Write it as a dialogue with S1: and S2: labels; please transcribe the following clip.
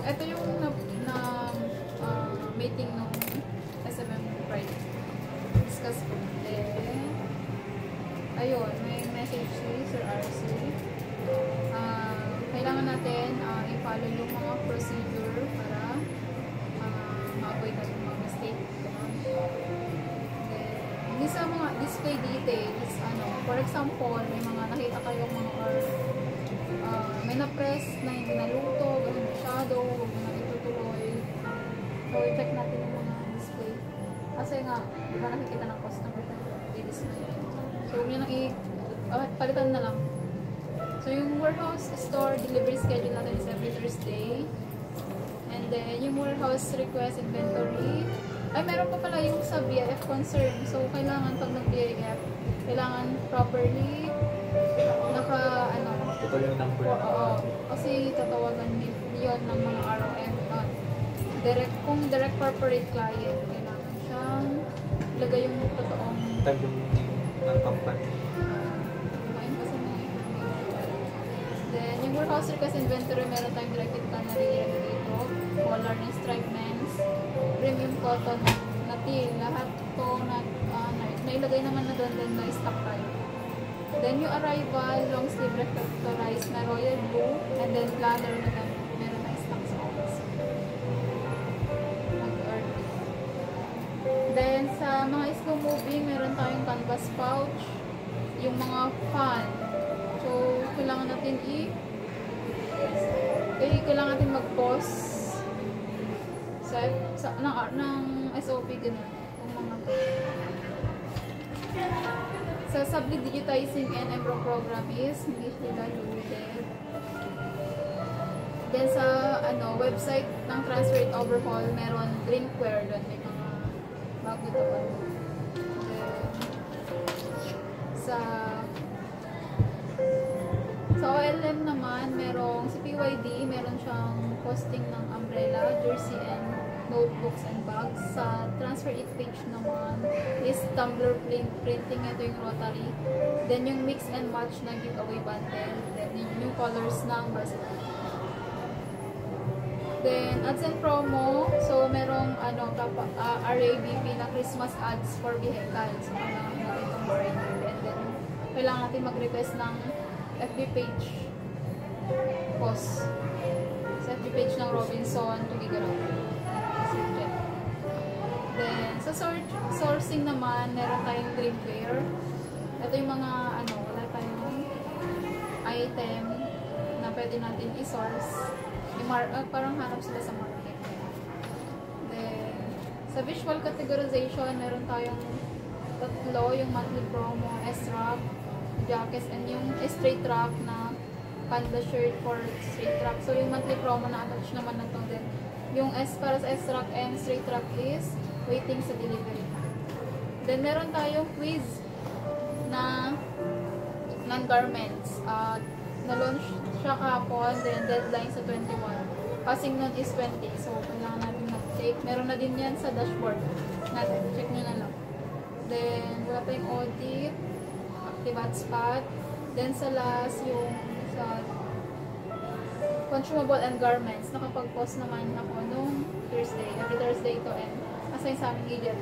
S1: ito yung meeting ng SMM Pride. Discuss ko. Then, ayun, may message si Sir RC. Kailangan natin i-follow yung mga procedure para ma-avoid natin mga mistake. Then, sa mga display details, for example, may mga nakita kayong mga may na-press na hindi naluto, gano'n masyado, huwag mo na itutuloy. So, i-check natin yung mga display. Kasi nga, di ba nakikita ng customer i-display. So, huwag nyo nang palitan na lang. So, yung warehouse store delivery schedule natin is every Thursday. And then, yung warehouse request inventory. Ay, meron pa pala yung sa BIF concern. So, kailangan pag nag-BIF, kailangan properly
S2: ito yung number.
S1: Oo. Kasi tatawagan yun ng mga ROM. Kung direct corporate client, kailangan siyang ilagay yung totoong
S2: tag yung ng company.
S1: Then, yung warehouse request inventory, meron tayong directed ka na rin dito. Collar na stripe men's, premium cotton na teal. Lahat to nailagay naman na doon, then na-stock tayo. Then, yung arrival, long sleeve reflectorized na royal blue, and then planner na meron na stock sa office. Mag-early. Then, sa mga slow moving, meron tayong canvas pouch, yung mga fan. So, kailangan natin kailangan natin mag-pause ng SOP, gano'n. Yung mga sa Subli Digitizing and Embro program is hindi sila loaded. Then sa website ng Transfer It Overhaul, meron drinkware doon, may mga bago doon. Sa OLM naman, merong si PYD, meron siyang posting ng umbrella, jersey, and notebooks and bags. Sa Transfer It page naman is tumbler printing, ito yung rotary. Then yung mix and match na giveaway bundle. Then yung colors ng bracelet. Then ads and promo, so merong RABP na Christmas ads for vehicles. So kailangan natin itong variety. And then kailangan natin mag-request ng FB page post. Sa FB page ng Robinson to Gigaround. Then, sa sourcing naman, meron tayong drinkware. Ito yung mga, wala tayong item na pwede natin i-source. Parang hanap sila sa market. Then, sa visual categorization, meron tayong tatlo, yung monthly promo, S-Rock, jackets, and yung straight track na panda shirt for straight track. So, yung monthly promo na attach naman na ito din. Yung S para sa S-Rock and straight track is waiting sa delivery. Then, meron tayong quiz na non-garments. Na-launch siya kahapon, then deadline sa 21. Passing nun is 20. So, kailangan natin mag-take. Meron na din yan sa dashboard natin. Check nyo na lang. Then, wala tayong audit, active hotspot. Then, sa last, yung sa consumable and garments. Nakapag-post naman ako nung Thursday. Every Thursday ito and assign sa aming agent.